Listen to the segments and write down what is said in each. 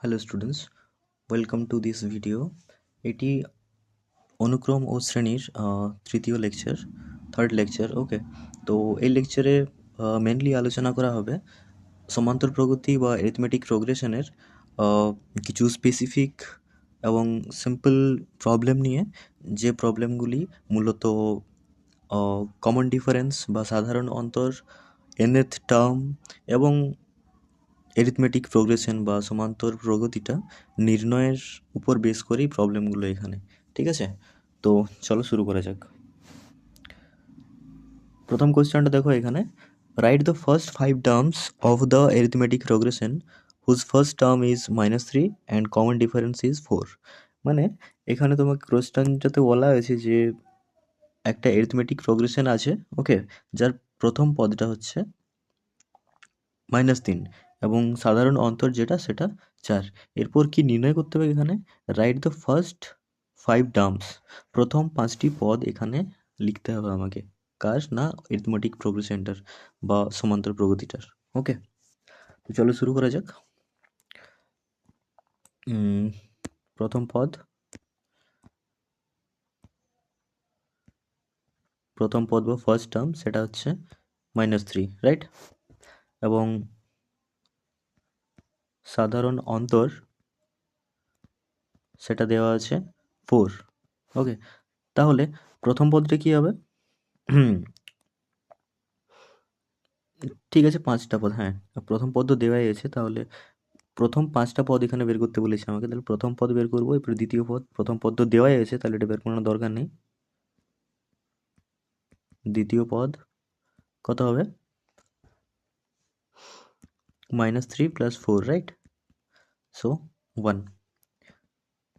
Hello students, welcome to this video. এটি অনুক্রম ও শ্রেণীর তৃতীয় লেকচার, থার্ড লেকচার। ওকে, তো এই লেকচারে মেনলি আলোচনা করা হবে সমান্তর প্রগতি বা অ্যারিথমেটিক প্রোগ্রেশনের কিছু স্পেসিফিক এবং সিম্পল প্রবলেম নিয়ে, যে প্রবলেমগুলি মূলত কমন ডিফারেন্স বা সাধারণ অন্তর, nth টার্ম এবং অ্যারিথমেটিক প্রোগ্রেশন বা সমান্তর প্রগতিটা নির্ণয়ের উপর বেস করেই প্রবলেমগুলো এখানে। ঠিক আছে, তো চলো শুরু করা যাক। প্রথম কোয়েশ্চেনটা দেখো এখানে, write the first 5 terms of the arithmetic progression whose first term is -3 and common difference is 4। মানে এখানে তোমাকে কোয়েশ্চেনটাতে বলা হয়েছে যে একটা অ্যারিথমেটিক প্রোগ্রেশন আছে, ওকে, যার প্রথম পদটা হচ্ছে -3 এবং সাধারণ অন্তর যেটা সেটা 4। এরপর কি নির্ণয় করতে হবে এখানে, রাইট দ্য ফার্স্ট 5 টার্মস, প্রথম 5টি পদ এখানে লিখতে হবে আমাকে। কার না, অ্যারিথমেটিক প্রোগ্রেশনটার বা সমান্তর প্রগতিটার। ওকে, তো চলো শুরু করা যাক। প্রথম পদ বা ফার্স্ট টার্ম সেটা হচ্ছে -3, রাইট? এবং সাধারণ অন্তর সেটা দেওয়া আছে 4। ওকে, তাহলে প্রথম পদটা কি হবে? ঠিক আছে, 5টা পদ, হ্যাঁ, প্রথম পদ তো দেওয়াই আছে, তাহলে প্রথম 5টা পদ এখানে বের করতে বলেছে আমাকে, তাহলে প্রথম পদ বের করবো, এরপরে দ্বিতীয় পদ। প্রথম পদ তো দেওয়াই আছে, তাহলে এটা বের করানোর দরকার নেই। দ্বিতীয় পদ কত হবে? -3 + 4, রাইট? সো 1।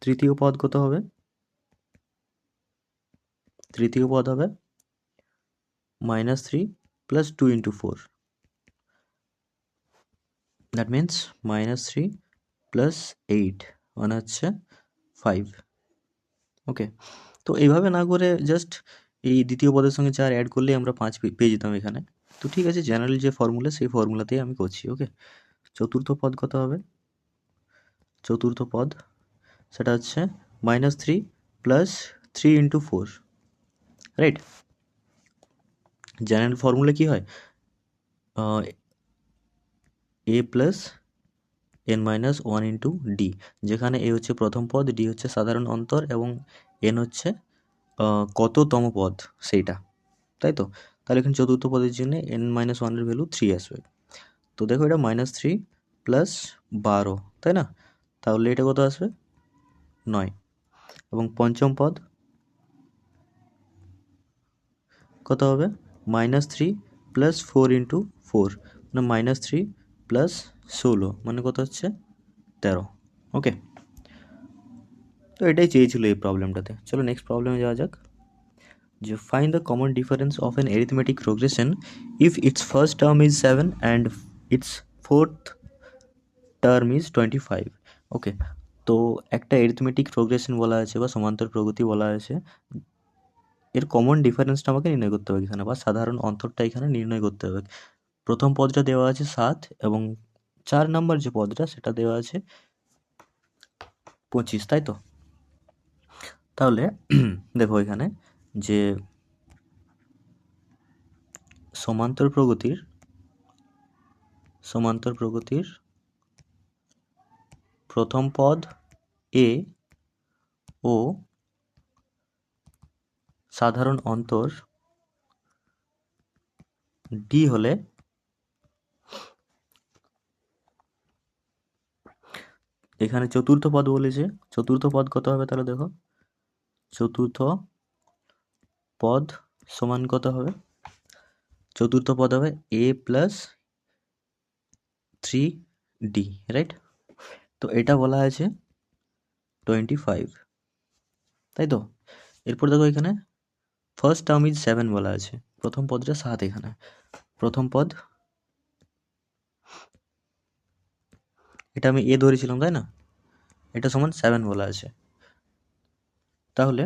তৃতীয় পদ কত হবে? তৃতীয় পদ হবে -3 + 2 × 4, দ্যাট মিন্স -3 + 8 মানে হচ্ছে 5। ওকে, তো এইভাবে না করে জাস্ট এই দ্বিতীয় পদের সঙ্গে 4 অ্যাড করলেই আমরা 5 পেয়ে যেতাম এখানে। তো ঠিক আছে, জেনারেল যে ফর্মুলা সেই ফর্মুলাতেই আমি করছি। ওকে, চতুর্থ পদ কত হবে? চতুর্থ পদ সেটা হচ্ছে -3 + 3 × 4, রাইট? জেনারেল ফর্মুলা কি হয়? a + n-1 × d, যেখানে a হচ্ছে প্রথম পদ, d হচ্ছে সাধারণ অন্তর এবং n হচ্ছে কততম পদ সেইটা, তাই তো? তাহলে এখানে চতুর্থ পদের জন্য n-1 এর ভ্যালু 3 আসবে। তো দেখো, এটা -3 + 12, তাই না? তাহলে এটা কত আসবে? 9। এবং পঞ্চম পদ কত হবে? -3 + 4 × 4 মানে -3 + 16 মানে কত হচ্ছে? 13। ওকে, তো এটাই চেয়েছিল এই প্রবলেমটাতে। চলো নেক্সট প্রবলেমে যাওয়া যাক। যে find the common difference of an arithmetic progression if its first term is 7 and it's fourth term is 25। ওকে, তো একটা অ্যারিথমেটিক প্রোগ্রেশন বলা আছে বা সমান্তর প্রগতি বলা আছে, এর কমন ডিফারেন্সটা আমাকে নির্ণয় করতে হবে এখানে, বা সাধারণ অন্তরটা এখানে নির্ণয় করতে হবে। প্রথম পদটা দেওয়া আছে 7 এবং 4 নম্বর যে পদটা সেটা দেওয়া আছে 25, তাই তো? তাহলে দেখো এখানে যে সমান্তর প্রগতির প্রথম পদ a ও সাধারণ অন্তর d হলে এখানে চতুর্থ পদ বলেছে, চতুর্থ পদ কত হবে? তাহলে দেখো, চতুর্থ পদ সমান কত হবে? চতুর্থ পদ হবে a + 3d, রাইট? তো এটা বলা আছে 25, তাই তো? এরপর দেখো এখানে ফার্স্ট টার্ম ইজ 7 বলা আছে, প্রথম পদটা 7 এখানে। প্রথম পদ এটা আমি a ধরেছিলাম, তাই না? এটা সমান 7 বলা আছে। তাহলে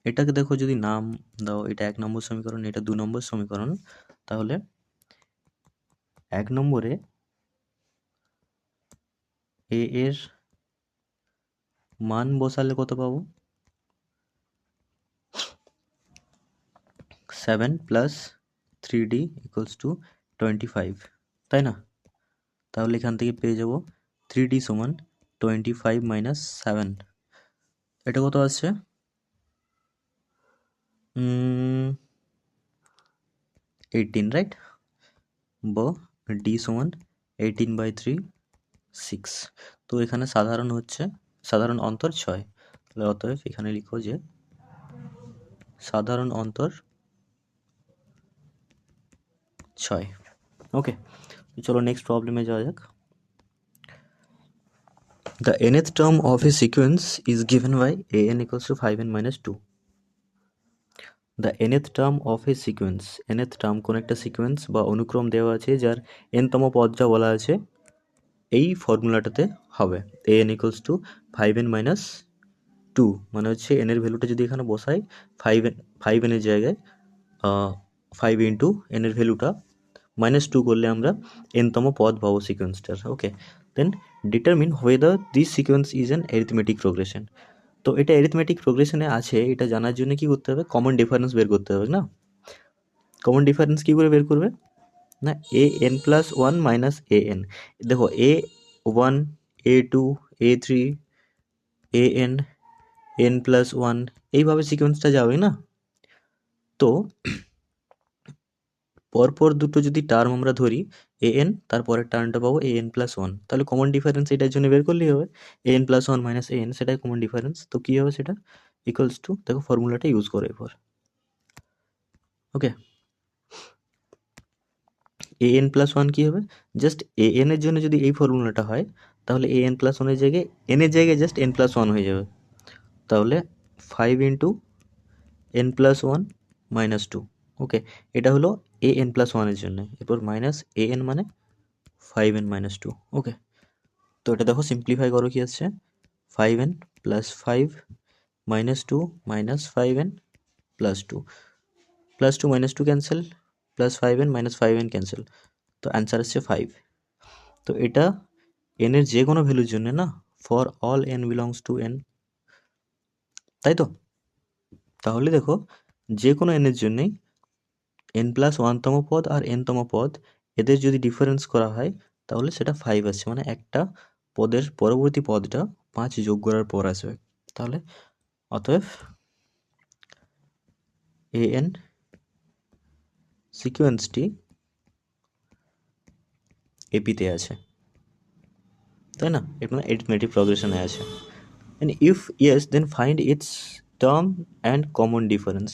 এটাকে দেখো, যদি নাম দাও, এটা 1 নম্বর সমীকরণ, এটা 2 নম্বর সমীকরণ, তাহলে 1 নম্বরে a এর মান বসালে কত পাবো? 7 প্লাস 3d ইকুয়ালস টু 25, তাই না? তাহলে এখান থেকে পেয়ে যাব 3d সমান 25 মাইনাস 7, এটা কত আসছে? 18, রাইট? বা d সমান 18/3 6। তো এখানে সাধারণ অন্তর 6, তাহলে অতএব এখানে লিখো যে সাধারণ অন্তর 6। ওকে, চলো নেক্সট প্রবলেমে যাওয়া যাক। The nth term of a sequence is given by an equals to 5n minus 2. The nth term of a sequence, nth term কোন একটা সিকোয়েন্স বা অনুক্রম দেওয়া আছে যার nতম পদ যা বলা আছে এই ফর্মুলাটাতে হবে an equals to 5n minus 2, মানে হচ্ছে n এর ভ্যালুটা যদি এখানে বসাই 5n এর জায়গায় 5 ইন্টু n এর ভ্যালুটা -2 করলে আমরা nতম পদ পাবো সিকোয়েন্সটার। ওকে, দেন determine whether this sequence is an arithmetic progression. তো এটা অ্যারিথমেটিক প্রোগ্রেশনে আছে, এটা জানার জন্য কি করতে হবে? কমন ডিফারেন্স বের করতে হবে না? কমন ডিফারেন্স কী করে বের করবে না? an+1 মাইনাস an, দেখো a1 a2 a3 an n+1 এইভাবে সিকোয়েন্সটা যাবে না? তো পরপর দুটো যদি টার্ম আমরা ধরি an, তারপরের টার্মটা পাবো an+1, তাহলে কমন ডিফারেন্স এটার জন্য বের করলেই হবে an+1 মাইনাস an, সেটাই কমন ডিফারেন্স। তো কী হবে সেটা? ইকুয়ালস টু, দেখো ফর্মুলাটা ইউজ করো এরপর। ওকে, an+1 কী হবে? জাস্ট an এর জন্য যদি এই ফর্মুলাটা হয় তাহলে an+1 এর জায়গায় n এর জায়গায় জাস্ট n+1 হয়ে যাবে, তাহলে 5 ইন্টু n+1 মাইনাস 2। ওকে, এটা হলো an+1 এর জন্য, এরপর মাইনাস an মানে 5n মাইনাস 2। ওকে, তো এটা দেখো সিম্পলিফাই করো কি আসছে? 5n plus 5 minus 2 minus 5n plus 2 plus 2 minus 2 cancel, plus 5n minus 5n cancel, তো অ্যান্সার আসছে 5। তো এটা n এর যে কোনো ভ্যালুর জন্য না, for all n belongs to n, তাই তো? তাহলে দেখো যে কোনো n এর জন্যই n+1তম পদ আর nতম পদ এদের যদি ডিফারেন্স করা হয় তাহলে সেটা 5 আসছে, মানে একটা পদের পরবর্তী পদটা 5 যোগ করার পর আসবে। তাহলে অতএব an সিকোয়েন্সটি এপিতে আছে, তাই না? এর মানে অ্যারিথমেটিক প্রোগ্রেশনে আছে। and if yes then find its term and common difference.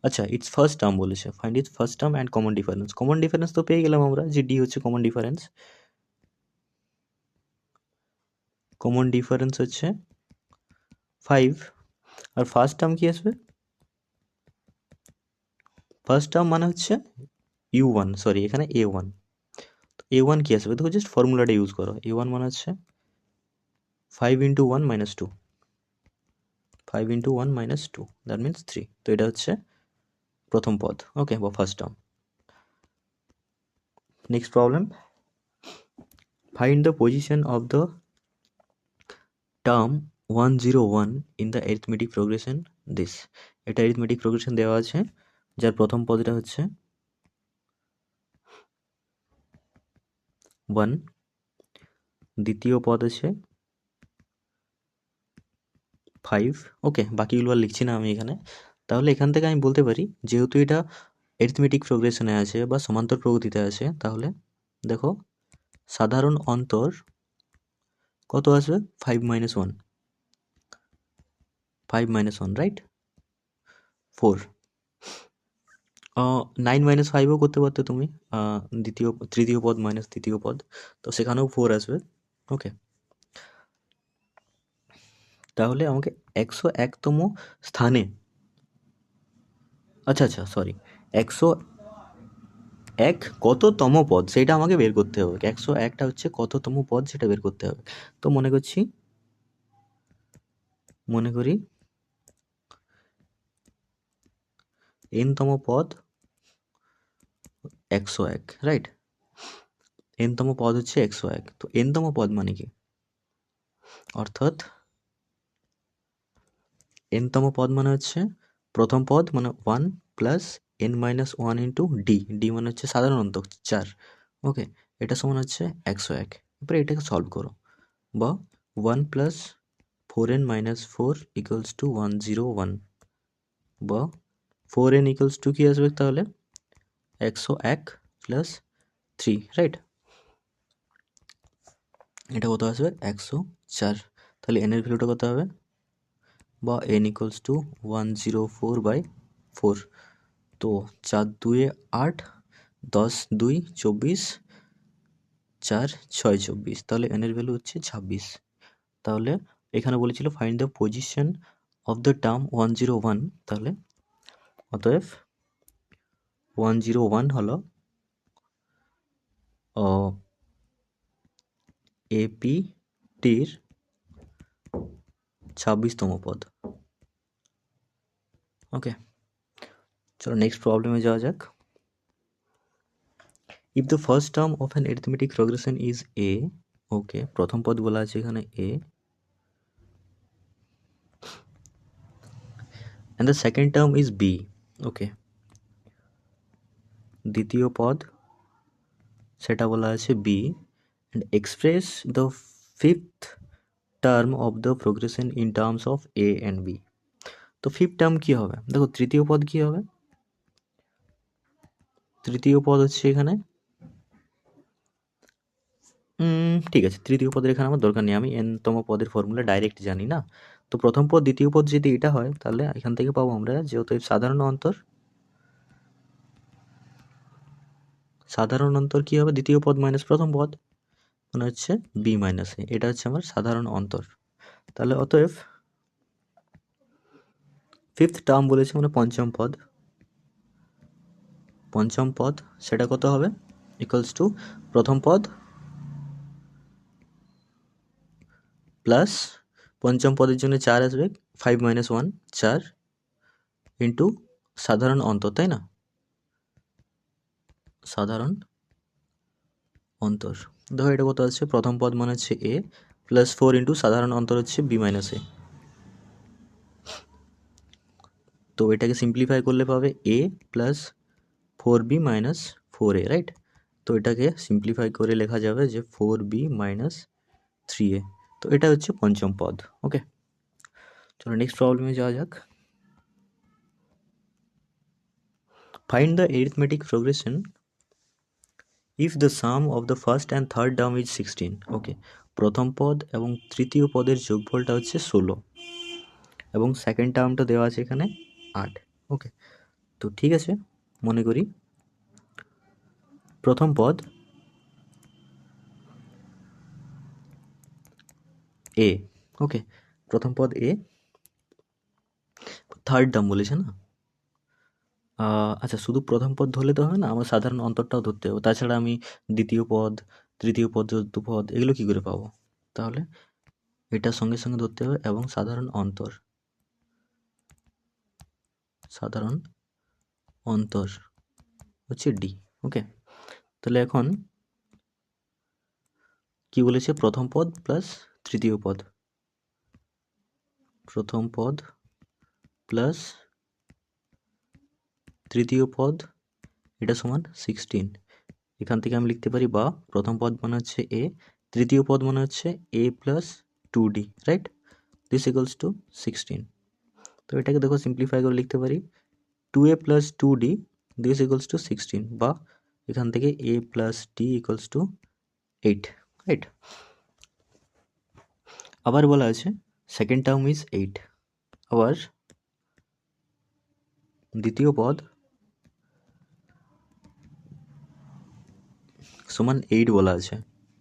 আচ্ছা, ইটস ফার্স্ট টার্ম বলেছে, find its first term and common difference. Common difference তো পেয়ে গেলাম আমরা যে ডি হচ্ছে কমন ডিফারেন্স। কমন ডিফারেন্স হচ্ছে 5, আর ফার্স্ট টার্ম কি আসবে? ফার্স্ট টার্ম মানে হচ্ছে u1, সরি এখানে a1। a1 কি আসবে? দেখো জাস্ট ফর্মুলাটা ইউজ করো, a1 মানে হচ্ছে 5 into 1 minus 2, 5 into 1 minus 2, that means 3। তো এটা হচ্ছে প্রথম পদ, ওকে, বা first term. Next problem, find the position of the term 101 in the arithmetic progression this. এটা অ্যারিথমেটিক প্রোগ্রেশন দেওয়া আছে যার প্রথম পদটা হচ্ছে 1, দ্বিতীয় পদ আছে 5। ওকে, বাকিগুলো আর লিখছি না আমি এখানে। তাহলে এখান থেকে আমি বলতে পারি যেহেতু এটা অ্যারিথমেটিক প্রোগ্রেশনে আছে বা সমান্তর প্রগতিতে আছে, তাহলে দেখো সাধারণ অন্তর কত আসবে? 5 মাইনাস 1, 5 মাইনাস 1, রাইট? 4। 9 মাইনাস 5ও করতে পারতো তুমি, তৃতীয় পদ মাইনাস তৃতীয় পদ, তো সেখানেও 4 আসবে। ওকে, তাহলে আমাকে 101তম স্থানে, আচ্ছা সরি, 101 কততম পদ সেটা আমাকে বের করতে হবে। 101টা হচ্ছে কততম পদ সেটা বের করতে হবে। তো মনে করি nতম পদ 101, রাইট? nতম পদ হচ্ছে 101, তো nতম পদ মানে কি? অর্থাৎ এনতম পদ মানে হচ্ছে প্রথম পদ মানে 1 plus n minus 1 into D, D মানে হচ্ছে সাধারণ অন্তর 4। ওকে, এটা সমান হচ্ছে 101। এরপরে এটাকে সলভ করো, বা 1 plus 4n minus 4 equals to 101, বা 4n ইকুয়ালস টু কি আসবে তাহলে 101 প্লাস 3, রাইট? এটা কত আসবে 104। তাহলে n এর ভ্যালুটা কত হবে, বা n ইকুয়ালস টু 104/4। তো 4 2 8, 10 2 24, 4 6 24, তাহলে n এর ভ্যালু হচ্ছে 26। তাহলে এখানে বলেছিল find the position of the term 101, তাহলে অতএব 101 হলো এপিটির 26তম পদ। ওকে, চলো নেক্সট প্রবলেমে যাওয়া যাক। If the first term of an arithmetic progression is A, okay, প্রথম পদ বলা আছে এখানে এ, and the second term is b, ওকে, দ্বিতীয় পদ সেটা বলা আছে b, and express the fifth term of the progression in terms of a and b। তো ফিফথ টার্ম কি হবে, দেখো তৃতীয় পদ কি হবে, তৃতীয় পদ হচ্ছে এখানে ঠিক আছে, তৃতীয় পদের এখানে আমার দরকার নেই, আমি এনতম পদের ফর্মুলা ডাইরেক্ট জানি না। তো প্রথম পদ দ্বিতীয় পদ যদি এটা হয়, তাহলে এখান থেকে পাবো আমরা যেহেতু সাধারণ অন্তর, সাধারণ অন্তর কি হবে, দ্বিতীয় পদ মাইনাস প্রথম পদ মানে হচ্ছে বি মাইনাস এ, এটা হচ্ছে আমার সাধারণ অন্তর। তাহলে অতএব ফিফথ টার্ম বলেছে মানে পঞ্চম পদ, পঞ্চম পদ সেটা কত হবে, ইকুয়ালস টু প্রথম পদ প্লাস পঞ্চম পদের জন্য 4 আসবে, 5 মাইনাস 1 4 ইন্টু সাধারণ অন্তর, তাই না, সাধারণ অন্তর। দেখো এটা কত আছে, প্রথম পদ মানে হচ্ছে এ প্লাস 4 ইন্টু সাধারণ অন্তর হচ্ছে বি মাইনাস এ। তো এটাকে সিম্পলিফাই করলে পাবে এ plus 4b minus 4a, right? তো এটাকে সিম্পলিফাই করে লেখা যাবে যে 4b মাইনাস 3a। তো এটা হচ্ছে পঞ্চম পদ। ওকে, চলো নেক্সট প্রবলেমে যাওয়া যাক। Find the arithmetic progression if the some of the first and third term is 16। ওকে, প্রথম পদ এবং তৃতীয় পদের যোগফলটা হচ্ছে 16 এবং সেকেন্ড টার্মটা দেওয়া আছে এখানে 8। ওকে, তো ঠিক আছে, মনে করি প্রথম পদ এ, ওকে, প্রথম পদ এ, থার্ড টার্ম বলেছে না, আচ্ছা শুধু প্রথম পদ ধরলে তো হবে না, আমার সাধারণ অন্তরটাও ধরতে হবে, তাছাড়া আমি দ্বিতীয় পদ, তৃতীয় পদ, চতুর্থ পদ এগুলো কী করে পাবো? তাহলে এটার সঙ্গে সঙ্গে ধরতে হবে এবং সাধারণ অন্তর, সাধারণ অন্তর হচ্ছে ডি। ওকে, তাহলে এখন কি বলেছে, প্রথম পদ প্লাস তৃতীয় পদ, প্রথম পদ প্লাস তৃতীয় পদ এটা সমান 16। এখান থেকে আমি লিখতে পারি, বা প্রথম পদ মানে হচ্ছে এ, তৃতীয় পদ মানে হচ্ছে A plus 2d, right? This equals to 16। তো এটাকে দেখো সিম্পলিফাই করে লিখতে পারি 2a plus 2d, this equals to 16, বা এখান থেকে a plus d equals to 8, right? আবার বলা আছে সেকেন্ড টার্ম ইজ 8, আবার দ্বিতীয় পদ সমান 8 বলা আছে,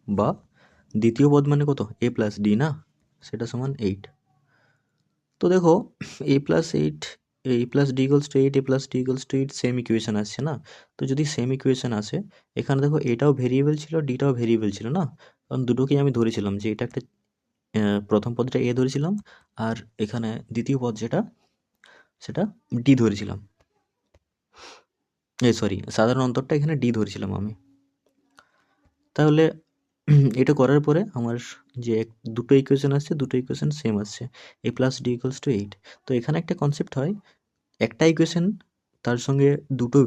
বা দ্বিতীয় পদ মানে কত, এ প্লাস ডি না, সেটা সমান 8। তো দেখো A plus 8, A plus D equals to 8, A plus D equals to 8 same equation আসছে না? তো যদি সেম ইকুয়েশন আসে, এখানে দেখো এটাও ভেরিয়েবল ছিল, ডিটাও ভেরিয়েবল ছিল না, কারণ দুটোকেই আমি ধরেছিলাম যে এটা একটা প্রথম পদটা এ ধরেছিলাম, আর এখানে দ্বিতীয় পদ যেটা সেটা ডি ধরেছিলাম, সরি সাধারণ অন্তরটা এখানে ডি ধরেছিলাম আমি। তাহলে এটা করার পরে আমার যে দুটো ইকুয়েশন আসছে, দুটো ইকুয়েশন সেম আসছে, a plus D equals to 8। তো এখানে একটা কনসেপ্ট হয়, একটা ইকুয়েশন তার সঙ্গে দুটো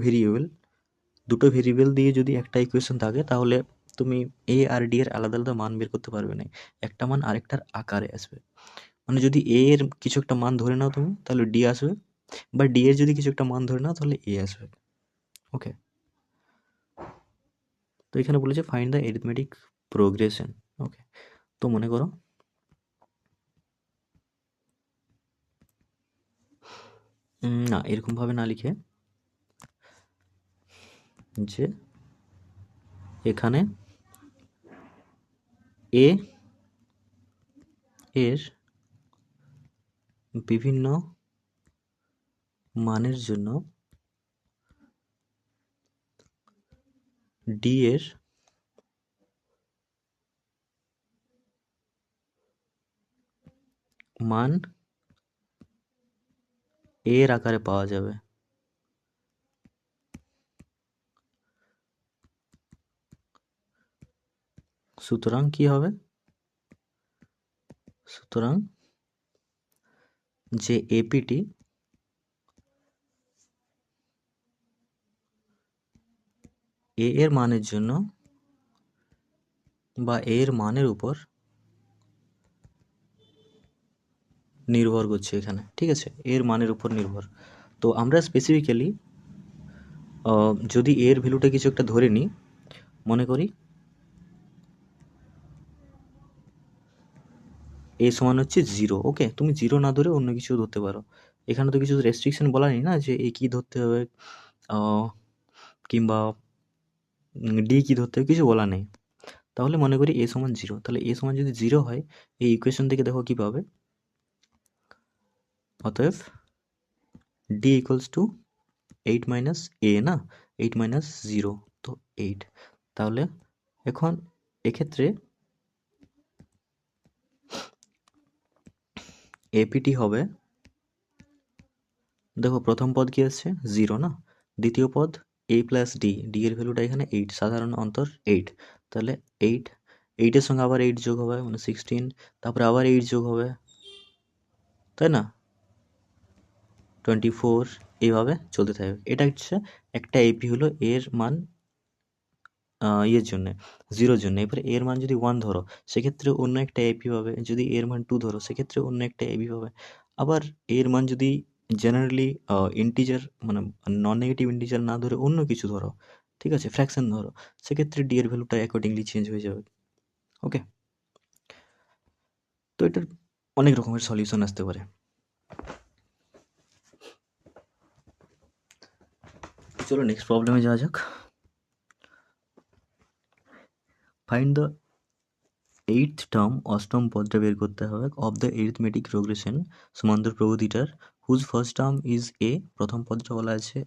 ভেরিয়েবল দিয়ে যদি একটা ইকুয়েশন থাকে, তাহলে তুমি এ আর ডি এর আলাদা আলাদা মান বের করতে পারবে না, একটা মান আরেকটার আকারে আসবে। মানে যদি এ এর কিছু একটা মান ধরে নাও তুমি, তাহলে ডি আসবে, বা ডি এর যদি কিছু একটা মান ধরে নাও, তাহলে এ আসবে। ওকে, তো এখানে বলেছে ফাইন্ড দ্য এরিথমেটিক প্রোগ্রেশন। ওকে, তো মনে করো না, এরকমভাবে না লিখে যে এখানে এ এর বিভিন্ন মানের জন্য ডি এর মান এর আকারে পাওয়া যাবে। সুতরাং কি হবে? সুতরাং যে এপিটি এ এর মানের জন্য বা এর মানের উপর নির্ভর করছে এখানে, ঠিক আছে, এর মানের উপর নির্ভর। তো আমরা স্পেসিফিক্যালি যদি এর ভ্যালুটা কিছু একটা ধরে নিই, মনে করি এ সমান হচ্ছে 0। ওকে, তুমি 0 না ধরে অন্য কিছু ধরতে পারো, এখানে তো কিছু রেস্ট্রিকশন বলা নেই না যে এ কী ধরতে হবে কিংবা ডি কী ধরতে হবে, কিছু বলা নেই। তাহলে মনে করি এ সমান 0, তাহলে এ সমান যদি 0 হয়, এই ইকুয়েশন থেকে দেখো কী পাবে। অতএব ডি ইকুয়ালস টু 8 মাইনাস এ, না 8 মাইনাস 0, তো 8। তাহলে এখন এক্ষেত্রে এপিটি হবে, দেখো প্রথম পদ কি আসছে 0 না, দ্বিতীয় পদ এ প্লাস ডি, ডি এর ভ্যালুটা এখানে 8, সাধারণ অন্তর 8, তাহলে 8, 8-এর সঙ্গে আবার 8 যোগ হবে মানে 16, তারপরে আবার 8 যোগ হবে, তাই না, 24, এইভাবে চলতে থাকবে। এটা হচ্ছে একটা এপি হলো এর মান ইয়ের জন্যে, 0-র জন্য। এবারে এর মান যদি 1 ধরো, সেক্ষেত্রে অন্য একটা এপি পাবে, যদি এর মান 2 ধরো, সেক্ষেত্রে অন্য একটা এপি পাবে। আবার এর মান যদি জেনারেলি ইন্টিজার মানে নন নেগেটিভ ইন্টিজার না ধরে অন্য কিছু ধরো, ঠিক আছে, ফ্র্যাকশন ধরো, সেক্ষেত্রে ডি এর ভ্যালুটা অ্যাকর্ডিংলি চেঞ্জ হয়ে যাবে। ওকে, তো এটার অনেক রকমের সলিউশন আসতে পারে। চলো নেক্সট প্রবলেমে যাওয়া যাক। ফাইন্ড দ্য 8th টার্ম, অষ্টম পদটা বের করতে হবে, অফ দ্য এরিথমেটিক প্রোগ্রেশন সমান্তর প্রগতিটার, whose first term is A, প্রথম পদটা বলা আছে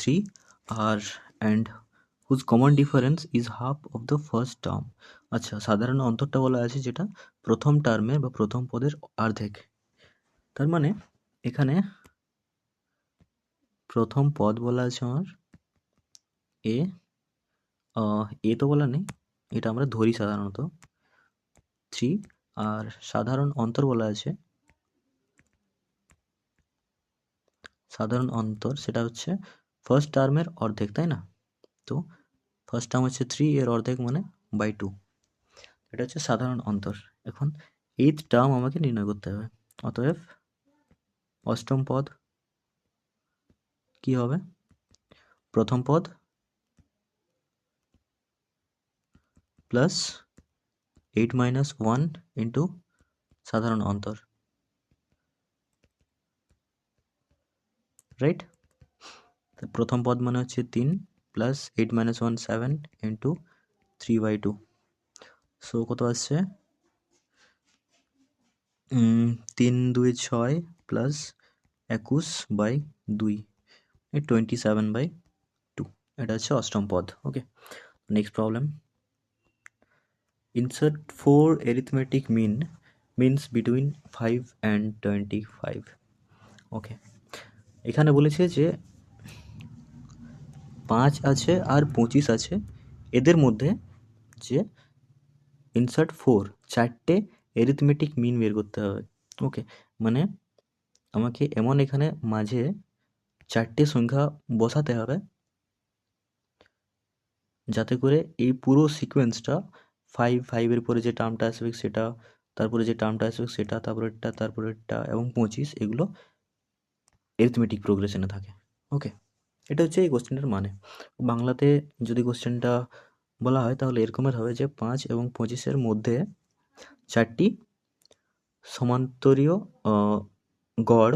3, আর and whose common difference is half of the first term. আচ্ছা, সাধারণ অন্তরটা বলা আছে যেটা প্রথম টার্মের বা প্রথম পদের অর্ধেক। তার মানে এখানে প্রথম পদ বলা আছে আমার এ, এ তো বলা নেই, এটা আমরা ধরি সাধারণত 3, আর সাধারণ অন্তর বলা আছে, সাধারণ অন্তর সেটা হচ্ছে ফার্স্ট টার্মের অর্ধেক, তাই না। তো ফার্স্ট টার্ম হচ্ছে 3, এর অর্ধেক মানে বাই 2, এটা হচ্ছে সাধারণ অন্তর। এখন 8th টার্ম আমাকে নির্ণয় করতে হবে। অতএব অষ্টম পদ কি হবে, প্রথম পদ প্লাস 8 মাইনাস 1 ইন্টু সাধারণ অন্তর, রাইট। প্রথম পদ মানে হচ্ছে 3 প্লাস 8 মাইনাস 1 7 ইন্টু 3/2, সো কত আসছে 3 2 6 প্লাস 21/2, 27/2, এটা হচ্ছে অষ্টম পদ। Okay, next problem, insert 4 arithmetic means between 5 and 25। Okay, এখানে বলেছে যে 5 আছে আর 25 আছে, এদের মধ্যে যে ইনসার্ট 4, চারটে অ্যারিথমেটিক মিন বের করতে হবে। ওকে, মানে আমাকে এমন এখানে মাঝে চারটে সংখ্যা বসাতে হবে যাতে করে এই পুরো সিকোয়েন্সটা 5, 5-এর পরে যে টার্মটা আসবে সেটা, তারপরে যে টার্মটা আসবে সেটা, তারপরেরটা এবং 25 এগুলো অ্যারিথমেটিক প্রোগ্রেশনে থাকে। ওকে, এটা হচ্ছে এই কোশ্চেনটার মানে। বাংলাতে যদি কোশ্চেনটা বলা হয় তাহলে এরকমের হবে যে 5 এবং 25-এর মধ্যে চারটি সমান্তরীয় গড়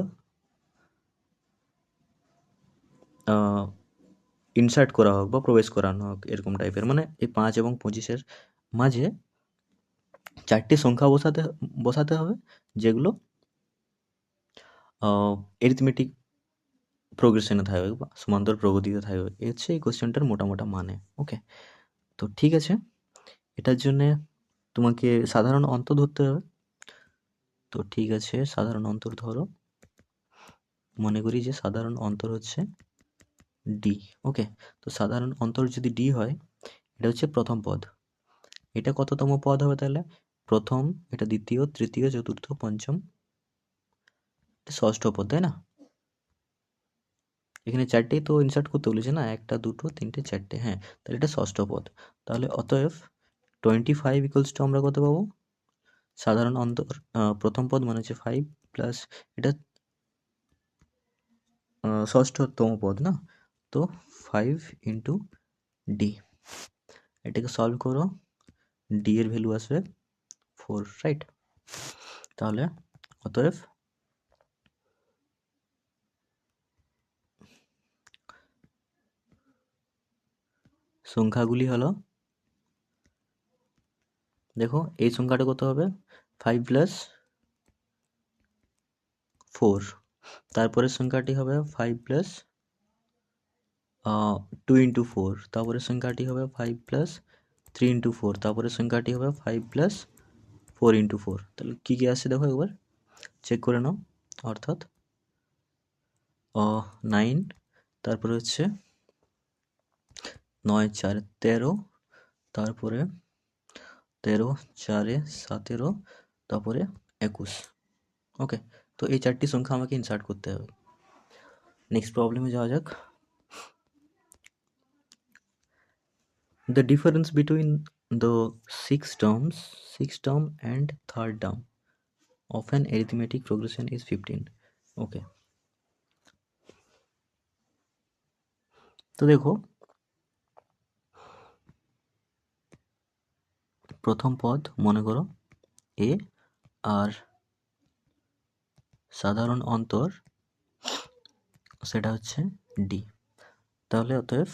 ইনসার্ট করা হোক বা প্রবেশ করানো হোক, এরকম টাইপের। মানে এই 5 এবং 25-এর মাঝে চারটি সংখ্যা বসাতে হবে যেগুলো অ্যারিথমেটিক প্রোগ্রেশনে থাকবে বা সমান্তর প্রগতিতে থাকবে। এই হচ্ছে এই কোশ্চেনটার মোটা মানে। ওকে, তো ঠিক আছে, এটার জন্যে তোমাকে সাধারণ অন্তর ধরতে হবে। তো ঠিক আছে, সাধারণ অন্তর ধরো। মনে করি যে সাধারণ অন্তর হচ্ছে ডি। ওকে, তো সাধারণ অন্তর যদি ডি হয়, এটা হচ্ছে প্রথম পদ। এটা কততম পদ হবে তাহলে? প্রথম, এটা দ্বিতীয়, তৃতীয়, চতুর্থ, পঞ্চম, ষষ্ঠ পদ, তাই না? এখানে চারটেই তো ইনসার্ট করতে বলেছে না, 1, 2, 3, 4, হ্যাঁ, তাহলে এটা ষষ্ঠ পদ। তাহলে অতএব 25 ইকুয়ালস টু আমরা কত পাবো? সাধারণ অন্তর প্রথম পদ মানে হচ্ছে 5 প্লাস এটা ষষ্ঠতম পদ না, তো 5 ইন্টু ডি। এটাকে সলভ করো, ডি এর ভ্যালু আসবে 4, রাইট? তাহলে অতএব সংখ্যাগুলি হলো, দেখো এই সংখ্যাটা কত হবে? 5 প্লাস 4, তারপরের সংখ্যাটি হবে 5 প্লাস 2 ইন্টু 4, তারপরের সংখ্যাটি হবে 5 প্লাস 3 ইন্টু 4, তারপরের সংখ্যাটি হবে 5 প্লাস 4 ইন্টু 4। তাহলে কী কী আসছে দেখো একবার চেক করে নাও। অর্থাৎ 9, তারপরে হচ্ছে 9, 4, 13, তারপরে 13, 4, 17, তারপরে 21। ওকে, তো এই চারটি সংখ্যা আমাকে ইনসার্ট করতে হবে। নেক্সট প্রবলেমে যাওয়া যাক। The difference between the sixth term and third term of an arithmetic progression is 15. ওকে, তো দেখো প্রথম পদ মনে করো এ, আর সাধারণ অন্তর সেটা হচ্ছে ডি। তাহলে অতএব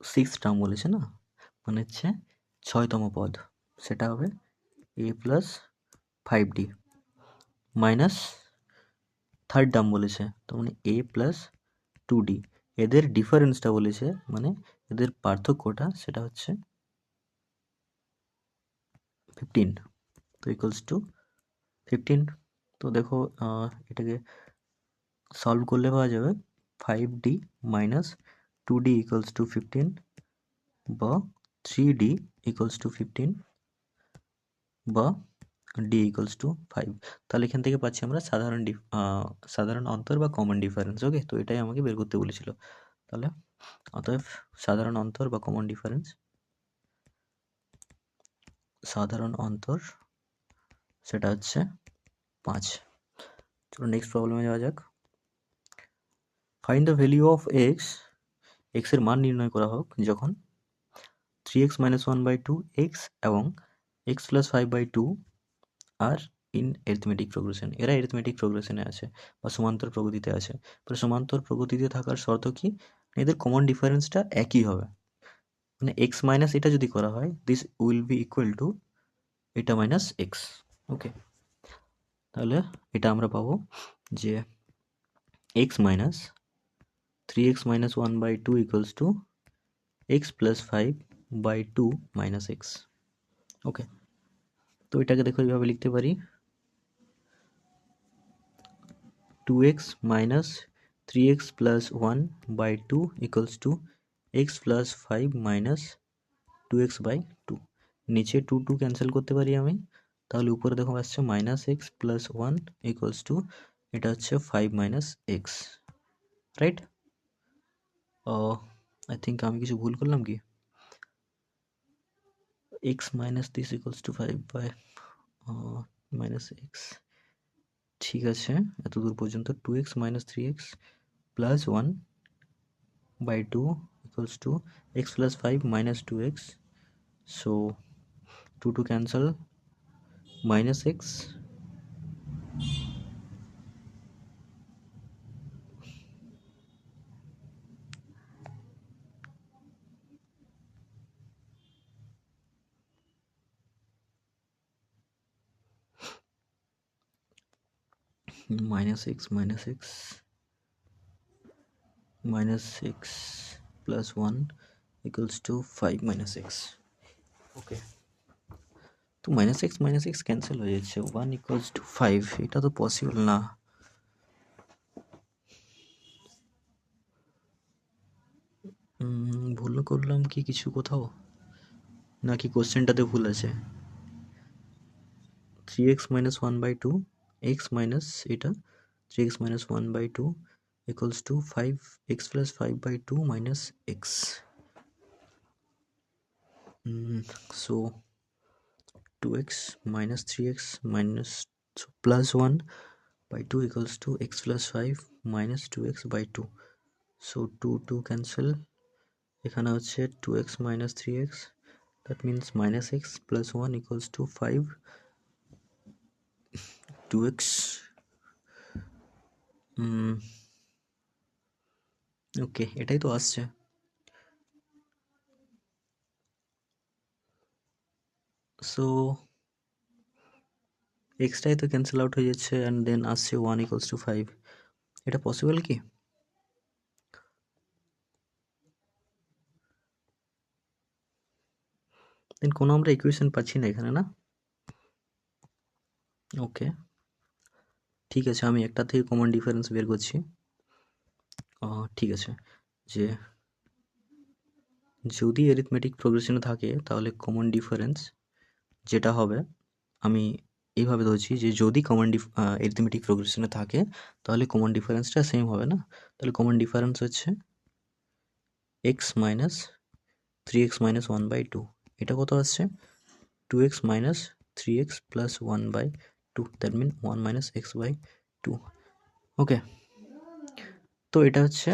6th টার্ম বলেছে না, মানে হচ্ছে 6তম পদ, সেটা হবে A plus 5d minus third term বলেছে, তো মানে এ প্লাস 2d। এদের ডিফারেন্সটা বলেছে, মানে এদের পার্থক্যটা সেটা হচ্ছে 15, তো ইকুয়ালস টু 15। তো দেখো এটাকে সলভ করলে পাওয়া যাবে 5d minus 2d equals to 15 বা 3d ইকুয়ালস টু 15 বা d ইকুয়ালস টু 5। তাহলে এখান থেকে পাচ্ছি আমরা সাধারণ অন্তর বা কমন ডিফারেন্স। ওকে, তো এটাই আমাকে বের করতে বলেছিল। তাহলে অতএব সাধারণ অন্তর বা কমন ডিফারেন্স, সাধারণ অন্তর সেটা হচ্ছে 5। চলো নেক্সট প্রবলেমে যাওয়া যাক। Find the value of x, এক্সের মান নির্ণয় করা হোক যখন 3x - 1/2 এক্স এবং x + 5/2 are in arithmetic progression. এরা অ্যারিথমেটিক প্রোগ্রেশনে আছে বা সমান্তর প্রগতিতে আছে। তো সমান্তর প্রগতিতে থাকার শর্ত কি? এদের কমন ডিফারেন্সটা একই হবে, মানে এক্স মাইনাস এটা যদি করা হয় this will be equal to এটা মাইনাস এক্স। ওকে, তাহলে এটা আমরা পাবো যে X minus 3x - 1/2 equals to x + 5/2 minus X. Okay, তো এটাকে দেখো এইভাবে লিখতে পারি 2x minus 3x + 1/2 equals to x + 5 minus 2x/2, নিচে 2 2 ক্যান্সেল করতে পারি আমি, তাহলে উপরে দেখো আসছে -x + 1 = এটা হচ্ছে 5 - x, রাইট? আই থিঙ্ক আমি কিছু ভুল করলাম কি? x minus this equals to 5 by minus x, ঠিক আছে, এতদূর পর্যন্ত 2x - 3x plus 1 by 2 equals to x plus 5 minus 2x, so 2 to cancel, minus x minus x plus 1 equals to 5 minus x, ওকে। তো -x ক্যান্সেল হয়ে যাচ্ছে, 1 equals to 5, এটা তো possible না। ভুল করলাম কি কিছু কোথাও, নাকি কোশ্চেনটাতে ভুল আছে? 3x minus 1/2 x minus এটা 3x minus 1/2 equals to 5x plus 5/2 minus x. So 2x minus 3x minus plus 1/2 equals to x plus 5 minus 2x/2. So 2 2 cancel, এখানে হচ্ছে 2x minus 3x, that means minus x plus 1 equals to 5, 2x ওকে, এটাই তো আসছে। So এক্সটাই তো cancel out হয়ে যাচ্ছে, and then আসছে 1 equals to 5, এটা পসিবল কি? দেন কোনো আমরা ইকুয়েশন পাচ্ছি না এখানে, না? ওকে, ঠিক আছে, আমি একটা থেকে কমন ডিফারেন্স বের করছি। ঠিক আছে, যে যদি অ্যারিথমেটিক প্রোগ্রেশনে থাকে তাহলে কমন ডিফারেন্স যেটা হবে, আমি এইভাবে ধরছি যে যদি কমন অ্যারিথমেটিক প্রোগ্রেশনে থাকে তাহলে কমন ডিফারেন্সটা সেম হবে না? তাহলে কমন ডিফারেন্স হচ্ছে x minus 3x minus 1/2, এটা কত আসছে? 2x minus 3x plus 1/2, that means 1 minus x/2, ওকে। তো এটা হচ্ছে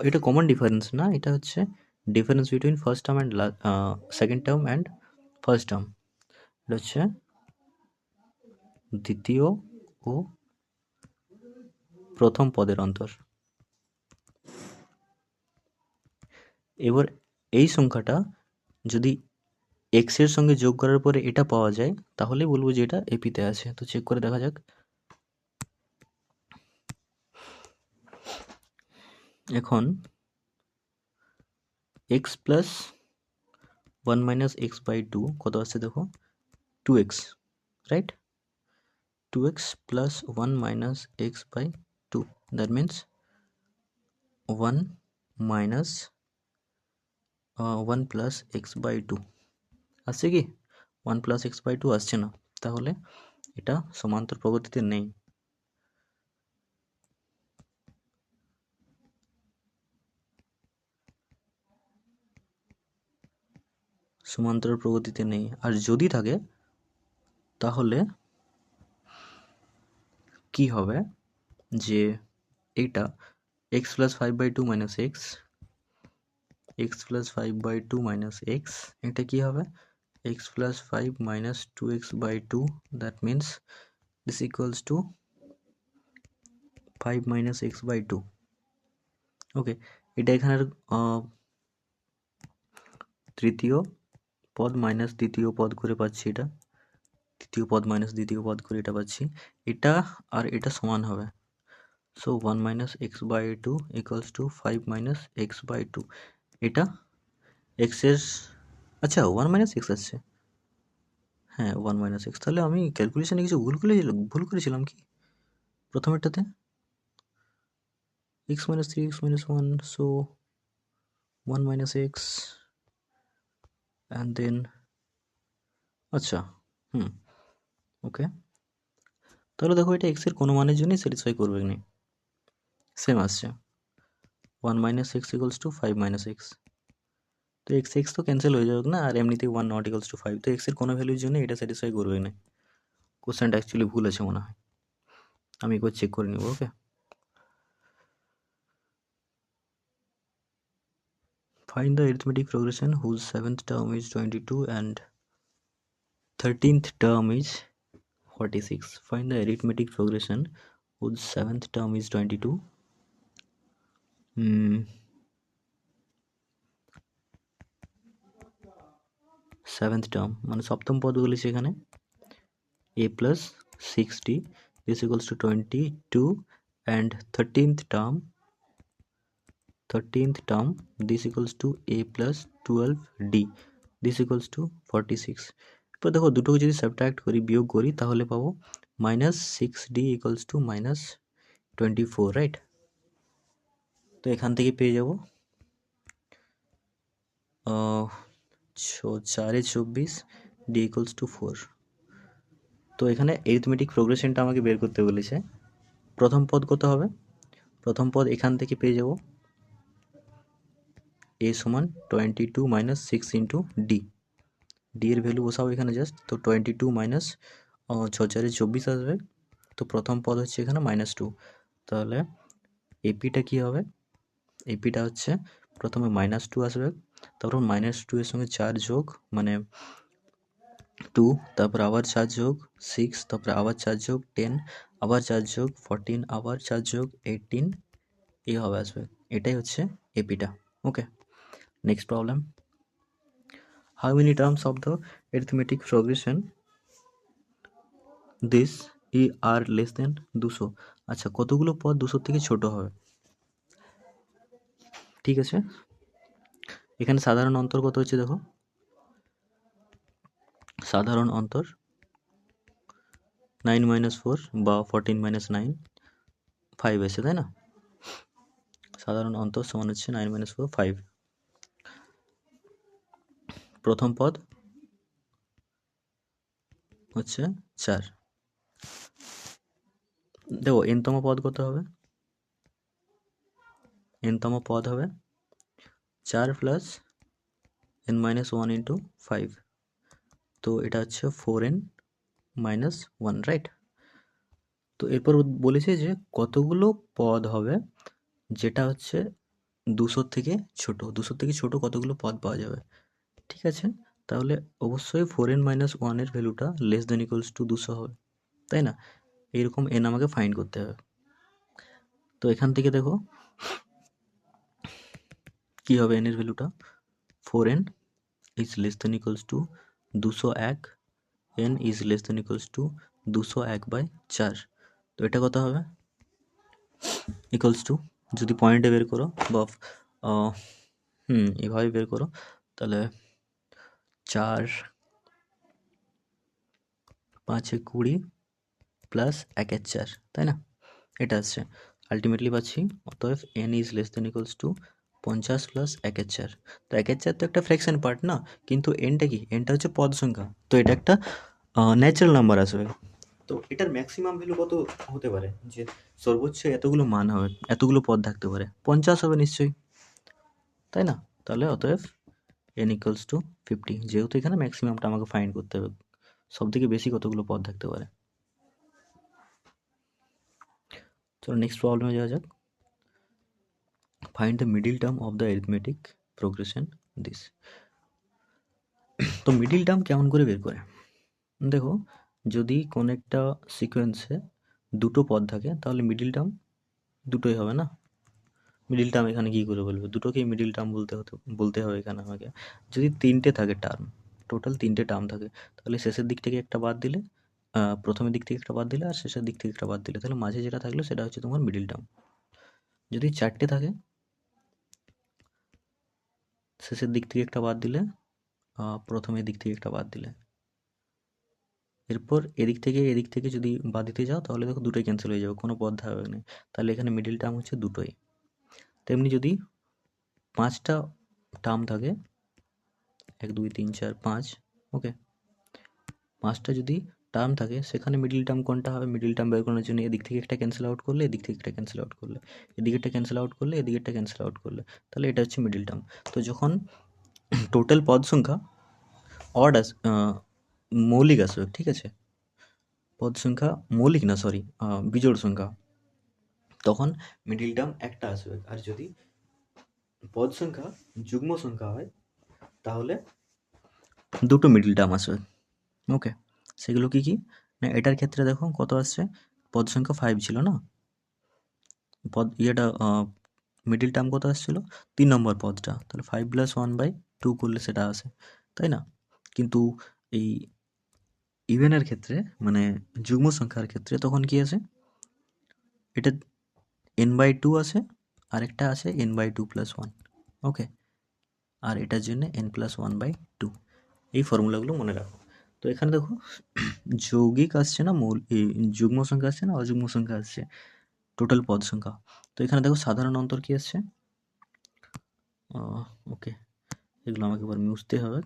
এটা কমন ডিফারেন্স না, এটা হচ্ছে difference between first term and second term and first term, এটা হচ্ছে দ্বিতীয় ও প্রথম পদের অন্তর। এবার এই সংখ্যাটা যদি এক্স এর সঙ্গে যোগ করার পরে এটা পাওয়া যায় তাহলে বলবো যে এটা এপিতে আছে। তো চেক করে দেখা যাক। এখন এক্স প্লাস 1 minus x/2 কত আসছে দেখো, 2x, right? 2x plus 1 minus x/2, that means 1 minus 1 plus x/2 আসছে কি? 1 plus x/2 আসছে না, তাহলে এটা সমান্তর প্রগতিতে নেই। সমান্তর প্রগতিতে নেই, আর যদি থাকে তাহলে কি হবে, যে এটা x plus 5/2 minus x plus 5/2 minus x, এটা কি হবে? x plus 5 minus 2x/2, that means this equals to 5 minus x/2, ওকে। এটা এখানের তৃতীয় পদ মাইনাস দ্বিতীয় পদ করে পাচ্ছি, এটা তৃতীয় পদ মাইনাস দ্বিতীয় পদ করে এটা পাচ্ছি, এটা আর এটা সমান হবে। So 1 minus x/2 equals to 5 minus x/2, এটা x এর, আচ্ছা 1 minus x আসছে, হ্যাঁ 1 minus x, তাহলে আমি ক্যালকুলেশনে কিছু ভুল করেছিলাম কি প্রথমেরটাতে? x minus 3x minus 1, so 1 minus x and then আচ্ছা ওকে, তাহলে দেখো এটা এক্সের কোনো মানের জন্যই স্যাটিসফাই করবে না, সেম আসছে 1 minus x equals to 5 minus x. তো এক্স এক্স তো ক্যান্সেল হয়ে যাবে না, আর এমনিতেই 1 নট ইকুয়ালস টু 5, তো এক্সের কোনো ভ্যালুর জন্য এটা স্যাটিসফাই করবে না। কোশ্চেনটা অ্যাকচুয়ালি ভুল আছে মনে হয়, আমি একবার চেক করে নেব। ওকে, find the arithmetic progression whose 7th term is 22 and 13th term is 46. Find the arithmetic progression whose 7th term is 22. 7th term মানে সপ্তম পদ বলেছে এখানে, a plus 60 this equals to 22 and 13th term this equals to a plus 12d this equals to 46. এবার দেখো দুটোকে যদি subtract করি, বিয়োগ করি, তাহলে পাবো minus 6d equals to minus 24, right? তো এখান থেকে পেয়ে যাব 4 ডি ইকুয়ালস টু 4। তো এখানে এরিথমেটিক প্রোগ্রেশনটা আমাকে বের করতে বলেছে। প্রথম পদ কত হবে? প্রথম পদ এখান থেকে পেয়ে যাব a সমান 22 মাইনাস 6 ইন্টু ডি, ডি এর ভ্যালু বসাবো এখানে জাস্ট, তো 22 মাইনাস 6 4 আসবে। তো প্রথম পদ হচ্ছে এখানে -2, তাহলে এপিটা কি হবে? এপিটা হচ্ছে প্রথমে -2 আসবে, তারপর -2 এর সঙ্গে 4 যোগ মানে 2, তারপর আবার 4 যোগ 6, তারপরে আবার 4 যোগ 10, আবার 4 যোগ 14, আবার 4 যোগ 18, এইভাবে আসবে। এটাই হচ্ছে এপিটা। Okay, next problem, how many terms of the arithmetic progression this are less than 200? আচ্ছা, কতগুলো পদ 200 থেকে ছোট হবে? ঠিক আছে, এখানে সাধারণ অন্তর কত হচ্ছে দেখো, সাধারণ অন্তর 9 মাইনাস 4 বা 14 মাইনাস 9, 5 এসে, তাই না? সাধারণ অন্তর সমান হচ্ছে 9 মাইনাস 4 5। প্রথম পদ হচ্ছে 4। দেখো এনতম পদ কত হবে? এনতম পদ হবে 4 প্লাস n মাইনাস 1 ইন্টু 5, তো এটা হচ্ছে 4n মাইনাস 1, রাইট? তো এরপর বলেছে যে কতগুলো পদ হবে যেটা হচ্ছে 200 থেকে ছোট, 200 থেকে ছোট কতগুলো পদ পাওয়া যাবে। ঠিক আছে, তাহলে অবশ্যই 4n মাইনাস 1 এর ভ্যালুটা লেস দেন ইকুয়ালস টু 200 হবে, তাই না? এইরকম n আমাকে ফাইন্ড করতে হবে। তো এখান থেকে দেখো কি হবে n এর ভ্যালুটা, 4n is less than equals to 201, n is less than equals to 201/4। তো এটা কত হবে? ইকুয়ালস টু, যদি পয়েন্টে বের করো বা এভাবে বের করো, তাহলে 4 5 20 প্লাস 1 4, তাই না? এটা আসছে আলটিমেটলি পাচ্ছি, অতএব n is less than equals two 50 plus 1 4। তো 1 4 তো একটা ফ্র্যাকশন পার্ট না, কিন্তু এনটা কি? এনটা হচ্ছে পদ সংখ্যা, তো এটা একটা ন্যাচারাল নাম্বার আসবে। তো এটার ম্যাক্সিমাম ভ্যালু কত হতে পারে, যে সর্বোচ্চ এতগুলো মান হবে, এতগুলো পদ থাকতে পারে? 50 হবে নিশ্চয়ই, তাই না? তাহলে অতএব n ইকুয়ালস টু 50, যেহেতু এখানে ম্যাক্সিমামটা আমাকে ফাইন্ড করতে হবে, সব থেকে বেশি কতগুলো পদ থাকতে পারে। চলো নেক্সট প্রবলেমে যাওয়া যাক। Find the middle term of the arithmetic progression this. তো মিডিল টার্ম কেমন করে বের করে? দেখো, যদি কোনো একটা সিকোয়েন্সে দুটো পদ থাকে তাহলে মিডিল টার্ম দুটোই হবে না? মিডিল টার্ম এখানে কী করে বলবে? দুটোকেই মিডিল টার্ম বলতে হবে এখানে আমাকে। যদি তিনটে থাকে টার্ম, টোটাল তিনটে টার্ম থাকে, তাহলে শেষের দিক থেকে একটা বাদ দিলে, প্রথমের দিক থেকে একটা বাদ দিলে আর শেষের দিক থেকে একটা বাদ দিলে, তাহলে মাঝে যেটা থাকলো সেটা হচ্ছে তোমার মিডিল টার্ম। যদি চারটে থাকে, শেষের দিক থেকে একটা বাদ দিলে, প্রথমের দিক থেকে একটা বাদ দিলে, এরপর এদিক থেকে যদি বাদ দিতে যাও তাহলে দেখো দুটোই ক্যান্সেল হয়ে যাবে, কোনো পদ থাকবে না, তাহলে এখানে মিডিল টার্ম হচ্ছে দুটোই। তেমনি যদি 5টা টার্ম থাকে, 1 2 3 4 5, ওকে। 5টা যদি টার্ম থাকে সেখানে মিডিল টার্ম কোনটা হবে? মিডিল টার্ম বের করার জন্য এদিক থেকে একটা ক্যান্সেল আউট করলে, এদিক থেকে একটা ক্যান্সেল আউট করলে, এদিকেরটা ক্যান্সেল আউট করলে, এদিকেরটা ক্যান্সেল আউট করলে, তাহলে এটা হচ্ছে মিডিল টার্ম। তো যখন টোটাল পদ সংখ্যা অড মৌলিক আসবে, ঠিক আছে, পদ সংখ্যা মৌলিক না, সরি, বিজোড় সংখ্যা, তখন মিডিল টার্ম একটা আসবে। আর যদি পদ সংখ্যা যুগ্ম সংখ্যা হয় তাহলে দুটো মিডিল টার্ম আসবে, ওকে। সেগুলো কি কি না, এটার ক্ষেত্রে দেখো কত আসছে, পদ সংখ্যা 5 ছিল না, মিডিল টার্ম কত আসছিল, 3 নম্বর পদটা, তাহলে 5 + 1/2 করলে সেটা আসে, তাই না? কিন্তু এই ইভেনের ক্ষেত্রে, মানে যুগ্ম সংখ্যার ক্ষেত্রে তখন কি আসে, এটা n/2 আসে, আরেকটা আসে n/2 + 1, ওকে। আর এটার জন্য n + 1/2। এই ফর্মুলাগুলো মনে রাখো। তো এখানে দেখো যৌগিক আসছে না, যুগ্ম সংখ্যা আসছে না, অযুগ্ম সংখ্যা আসছে, টোটাল পদ সংখ্যা। তো এখানে দেখো সাধারণ অন্তর কি আসছে, ওকে, এগুলো আমাকে এবার মুছতে হবে।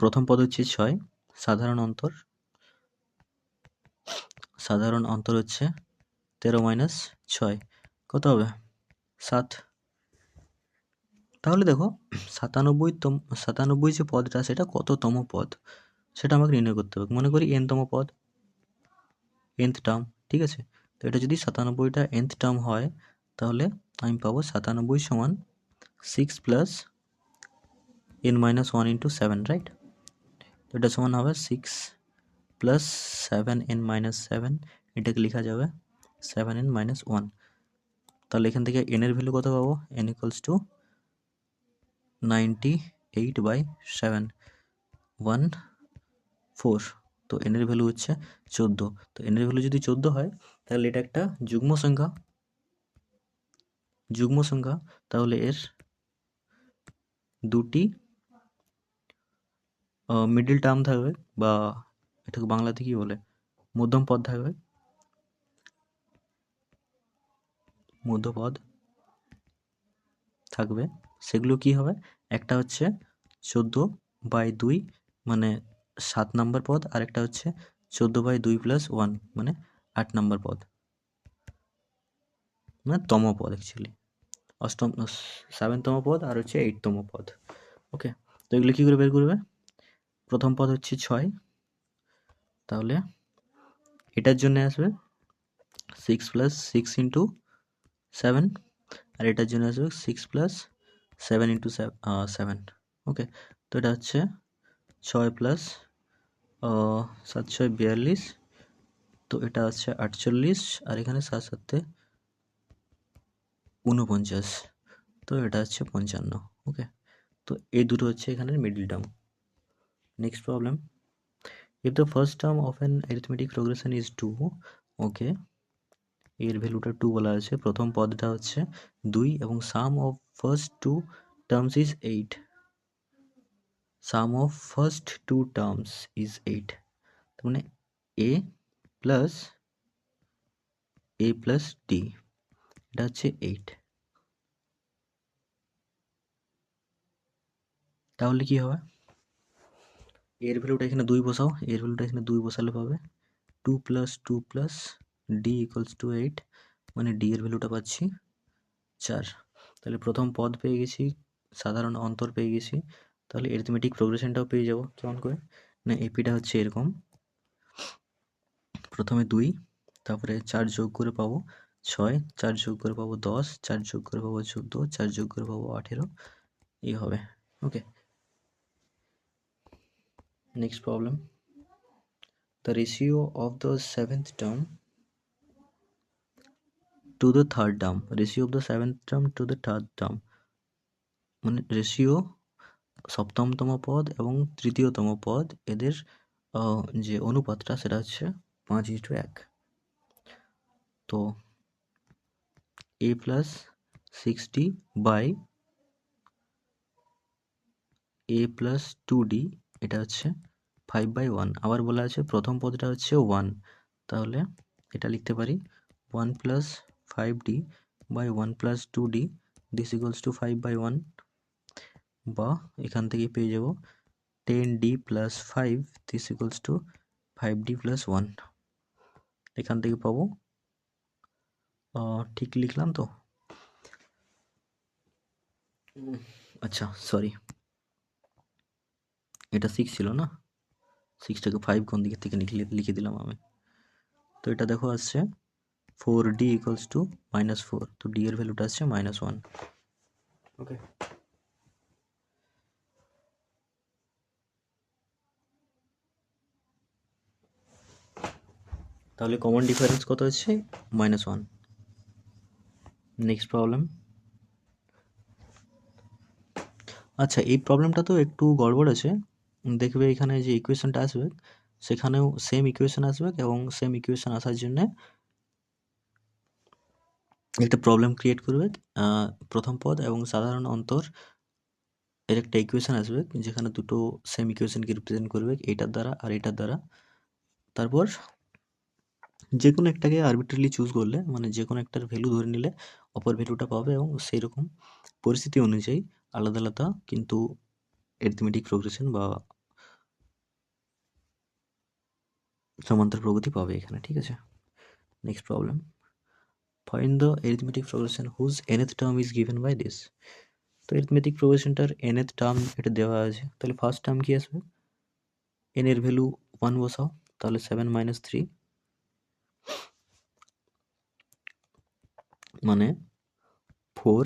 প্রথম পদ হচ্ছে 6, সাধারণ অন্তর হচ্ছে 13 - 6, কত হবে? 7। তাহলে দেখো 97 যে পদটা সেটা কততম পদ সেটা আমাকে নির্ণয় করতে হবে। মনে করি n তম পদ, nth টার্ম, ঠিক আছে। তো এটা যদি 97টা nth টার্ম হয় তাহলে আমি পাবো 97 সমান 6 + n - 1 × 7, রাইট? তো এটা সমান হবে 6 + 7n - 7, এটাকে লেখা যাবে 7n - 1। তাহলে এখান থেকে n এর ভ্যালু কত পাবো? n = 98/7, 1/4। তো n এর ভ্যালু হচ্ছে 14। তো n এর ভ্যালু যদি 14 হয় তাহলে এটা একটা যুগ্ম সংখ্যা, তাহলে এর দুটি মিডল টার্ম থাকবে, বা এটাকে বাংলাতে কি বলে, মধ্যম পদ থাকবে, সেগুলো কি হবে? একটা হচ্ছে 14/2 মানে 7 নম্বর পদ, আর একটা হচ্ছে 14/2 + 1 মানে 8 নম্বর পদ, মানে তম পদ অ্যাকচুয়ালি, 7তম পদ আর হচ্ছে 8তম পদ, ওকে। তো এগুলো কী করে বের করবে? প্রথম পদ হচ্ছে 6, তাহলে এটার জন্য আসবে 6 + 6 × 7, আর এটার জন্য আসবে 6 + 7 × 7, ওকে। তো এটা হচ্ছে 6 + 7 × 6 = 42, তো এটা হচ্ছে 48, আর এখানে 7 × 7 = 49, তো এটা হচ্ছে 55, ওকে। তো এই দুটো হচ্ছে এখানের middle term. Next problem, if the first term of an arithmetic progression is 2, ওকে, এর ভ্যালুটা 2 বলা আছে, প্রথম পদটা হচ্ছে 2 এবং sum of first two terms is 8, মানে a + d, এটা হচ্ছে 8। তাহলে কি হবে? এর ভ্যালুটা এখানে 2 বসাও, এর ভ্যালুটা এখানে 2 বসালে পাবে 2 + 2 + d = 8, মানে d এর ভ্যালুটা পাচ্ছি 4। তাহলে প্রথম পদ পেয়ে গেছি, সাধারণ অন্তর পেয়ে গেছি, তাহলে অ্যারিথমেটিক প্রোগ্রেশনটাও পেয়ে যাব। কেমন করে? না এপিটা হচ্ছে এরকম, প্রথমে 2, তারপরে 4 যোগ করে পাবো 6, 4 যোগ করে পাবো 10, 4 যোগ করে পাবো 14, 4 যোগ করে পাবো 18, এই হবে, okay. Next problem, the ratio of the seventh term to the third term, মানে রেশিও সপ্তমতম পদ এবং তৃতীয়তম পদ এদের যে অনুপাতটা সেটা হচ্ছে 5:1। তো a + 60 বাই a + 2d, এটা হচ্ছে 5/1। আবার বলা আছে প্রথম পদটা হচ্ছে 1, তাহলে এটা লিখতে পারি 1 + 5d by 1 plus 2d this equals to 5/1, বা এখান থেকে পেয়ে যাব 10d plus 5 this equals to 5d plus 1। এখান থেকে পাবো, ঠিক লিখলাম তো? আচ্ছা সরি, এটা 6 ছিল না, 6টাকে 5 কোন দিকের থেকে লিখে দিলাম আমি। তো এটা দেখো আসছে 4d ইকুয়ালস টু -4, তো d এর ভ্যালুটা আসছে -1। ওকে, তাহলে কমন ডিফারেন্স কত হচ্ছে? -1। Next problem. আচ্ছা, এই প্রবলেমটা তো একটু গড়বড় আছে। দেখবে এখানে যে ইকুয়েশনটা আসবে সেখানেও সেম ইকুয়েশন আসবে, এবং সেম ইকুয়েশন আসার জন্য একটা প্রবলেম ক্রিয়েট করবে। প্রথম পদ এবং সাধারণ অন্তর এর একটা ইকুয়েশন আসবে, যেখানে দুটো সেম ইকুয়েশনকে রিপ্রেজেন্ট করবে, এটার দ্বারা আর এটার দ্বারা। তারপর যে কোনো একটাকে আরবিট্রারিলি চুজ করলে, মানে যে কোনো একটার ভ্যালু ধরে নিলে অপর ভ্যালুটা পাবে, এবং সেই রকম পরিস্থিতি অনুযায়ী আলাদা আলাদা কিন্তু অ্যারিথমেটিক প্রোগ্রেশন বা সমান্তর প্রগতি পাবে এখানে, ঠিক আছে? Next problem, find the arithmetic progression whose nth term is given by this. তো অ্যারিথমেটিক প্রোগ্রেশনটার nth টার্ম এটা দেওয়া আছে, তাহলে ফার্স্ট টার্ম কি আসবে? n এর ভ্যালু 1 বসাও, তাহলে 7 - 3 মানে 4।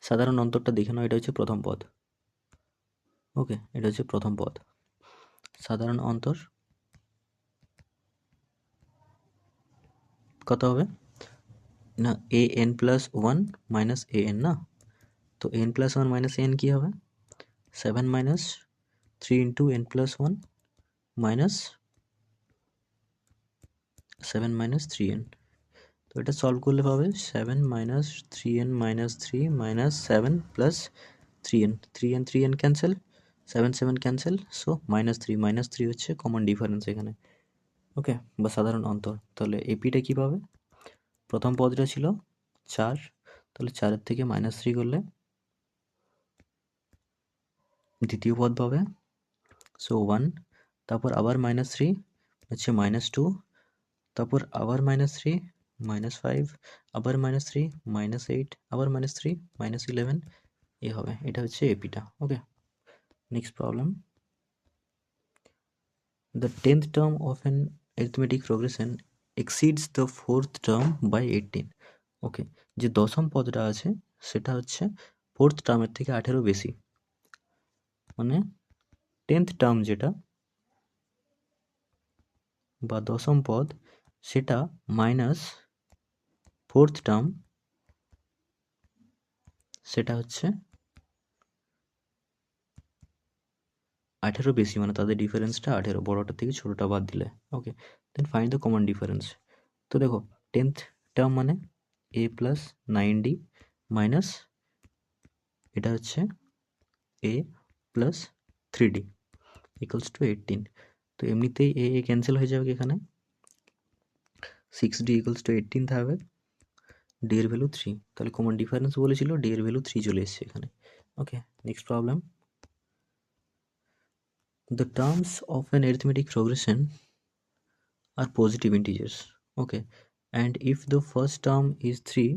সাধারণ অন্তরটা দেখে নাও, এটা হচ্ছে প্রথম পদ। ওকে, এটা হচ্ছে প্রথম পদ। সাধারণ অন্তর কত হবে না? an প্লাস 1 মাইনাস an না? তো n প্লাস 1 মাইনাস an কি হবে? 7 - 3 into n plus 1 minus 7 - 3n। তো এটা সলভ করলে পাবে 7 - 3n - 3 minus 7 plus 3n, 3n cancel, 7 7 cancel, so -3 হচ্ছে কমন ডিফারেন্স এখানে। ওকে, বা সাধারণ অন্তর। তাহলে এপিটা কী পাবে? প্রথম পদটা ছিল 4, তাহলে 4-এর থেকে -3 করলে দ্বিতীয় পদ পাবে, সো 1, তারপর আবার -3 হচ্ছে -2, তারপর আবার -3 -5, আবার -3 -8, আবার -3 -11, এ হবে। এটা হচ্ছে এপিটা। Okay, next problem, the 10th term of an arithmetic progression exceeds the 4th term by 18। Okay, যে দশম পদটা আছে সেটা হচ্ছে 4th টার্মের থেকে 18 বেশি, মানে 10th টার্ম যেটা বা দশম পদ সেটা মাইনাস 4th টার্ম, সেটা হচ্ছে 18 বেশি, মানে তাদের ডিফারেন্সটা 18, বড়টা থেকে ছোটোটা বাদ দিলে। Okay, then find the common difference. তো দেখো 10th টার্ম মানে a প্লাস 9d মাইনাস এটা হচ্ছে a plus 3d equals to 18। তো এমনিতেই এ ক্যান্সেল হয়ে যাবে এখানে, 6d ইকুয়ালস টু 18 থাকবে, d এর ভ্যালু 3, তাহলে কমন ডিফারেন্স বলেছিল, d এর ভ্যালু 3 চলে এসছে এখানে। Okay, next problem, the terms of an arithmetic progression are positive integers. Okay, and if the first term is 3,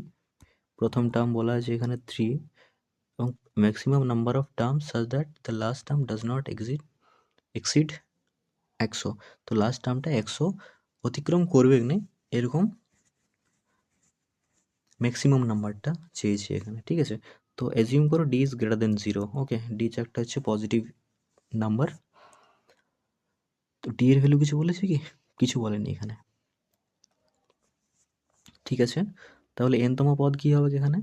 প্রথম টার্ম বলা আছে এখানে 3, এবং maximum number of terms such that the last term does not exceed 100। তো last টার্মটা 100 অতিক্রম করবে না, এরকম ম্যাক্সিমাম নাম্বারটা চেয়েছি এখানে, ঠিক আছে? তো অ্যাজিউম করো D is greater than 0। Okay, D একটা হচ্ছে পজিটিভ নাম্বার। তো ডি এর ভ্যালু কিছু বলেছে কি? কিছু বলেনি এখানে, ঠিক আছে? তাহলে এনতম পদ কী হবে এখানে?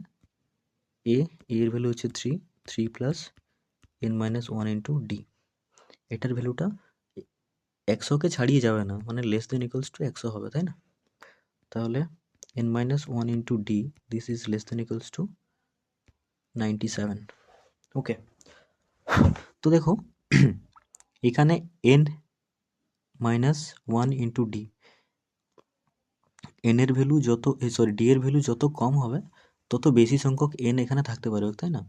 এর ভ্যালু হচ্ছে 3 প্লাস n-1 ইন্টু ডি। এটার ভ্যালুটা 100কে ছাড়িয়ে যাবে না, মানে লেস দেন ইকুয়ালস টু 100 হবে, তাই না? তাহলে n-1 into D, this is less than equals to 97। ওকে, তো দেখো এখানে n-1 ইন্টু ডি, এন এর ভ্যালু যত, ডি এর ভ্যালু যত কম হবে তত বেশি সংখ্যক এন এখানে থাকতে পারবে, তাই না?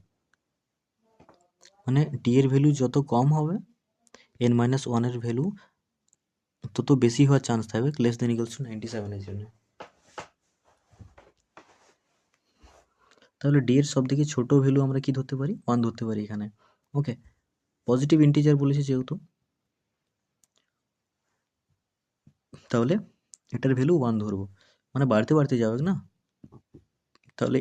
মানে ডি এর ভ্যালু যত কম হবে এন মাইনাস ওয়ানের ভ্যালু তত বেশি হওয়ার চান্স থাকবে লেস দেন ইকুয়ালস টু 97 এর জন্য। তাহলে ডি এর সব থেকে ছোট ভ্যালু আমরা কি ধরতে পারি? 1 ধরতে পারি এখানে। ওকে, পজিটিভ ইন্টিজার বলেছে যেহেতু, তাহলে এটার ভ্যালু 1 ধরবো, মানে বাড়তে বাড়তে যাবে না। তাহলে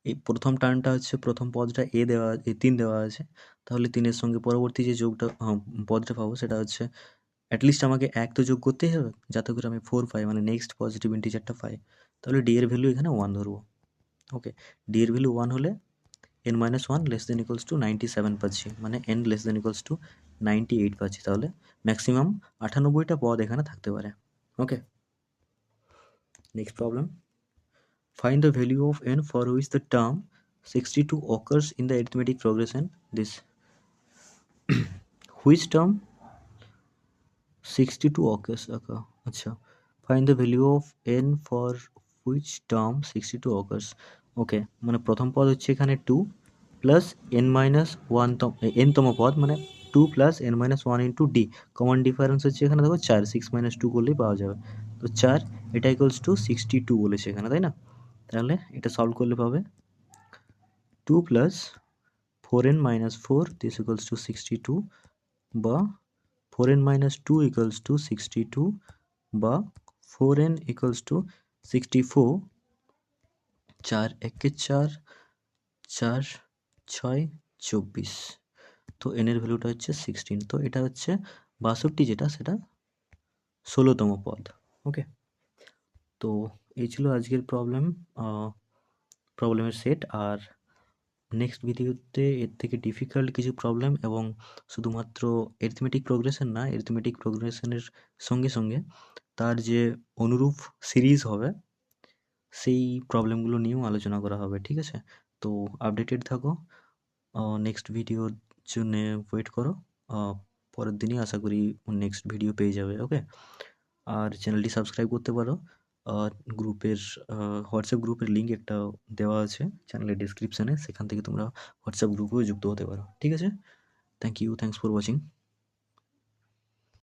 এই প্রথম টার্মটা হচ্ছে, প্রথম পদটা এ দেওয়া, 3 দেওয়া আছে, তাহলে 3-এর সঙ্গে পরবর্তী যে যোগটা পদটা পাবো সেটা হচ্ছে অ্যাটলিস্ট আমাকে 1 তো যোগ করতেই হবে যাতে করে আমি 4 পাই, মানে নেক্সট পজিটিভ ইন্টিজারটা পাই। তাহলে ডি এর ভ্যালু এখানে 1 ধরবো। ওকে, ডি এর ভ্যালু 1 হলে n minus 1 less than equals to 97 পাচ্ছি, মানে n less than equals to 98 পাচ্ছি। তাহলে ম্যাক্সিমাম 98টা পদ এখানে থাকতে পারে। Okay, next problem, find the value of n for which the term 62 occurs in the arithmetic progression this which term 62 occurs আচ্ছা, find the value of n for which term 62 occurs। ওকে, মানে প্রথম পদ হচ্ছে এখানে 2 প্লাস n মাইনাস 1 n তম পদ, মানে 2 plus n minus 1 into D, common difference হচ্ছে এখানে দেখো 4, 6 মাইনাস 2 করলেই পাওয়া যাবে। তো 4 এটা ইকুয়ালস টু 62 বলেছে এখানে, তাই না? তাহলে এটা সলভ করলে পাবে 2 plus 4n minus 4 this equals two 62, বা 4n মাইনাস 2 ইকুয়ালস টু 62, বা 4n ইকুয়ালস টু 64। 4 একে 4, 4 6 24, তো n এর ভ্যালুটা হচ্ছে 16। তো এটা হচ্ছে 62, যেটা সেটা 16তম পদ। ওকে, তো এই ছিল আজকের প্রবলেমের সেট। আর নেক্সট ভিডিওতে এর থেকে ডিফিকাল্ট কিছু প্রবলেম এবং শুধুমাত্র অ্যারিথমেটিক প্রোগ্রেশন না, অ্যারিথমেটিক প্রোগ্রেশনের সঙ্গে সঙ্গে তার যে অনুরূপ সিরিজ হবে সেই প্রবলেমগুলো নিয়েও আলোচনা করা হবে, ঠিক আছে? তো আপডেটেড থাকো, নেক্সট ভিডিওর জন্যে ওয়েট করো, পরের দিনই আশা করি নেক্সট ভিডিও পেয়ে যাবে। ওকে, আর চ্যানেলটি সাবস্ক্রাইব করতে পারো। গ্রুপের হোয়াটসঅ্যাপ গ্রুপের লিঙ্ক একটা দেওয়া আছে চ্যানেলের ডিসক্রিপশানে, সেখান থেকে তোমরা হোয়াটসঅ্যাপ গ্রুপেও যুক্ত হতে পারো, ঠিক আছে? Thank you, thanks for watching.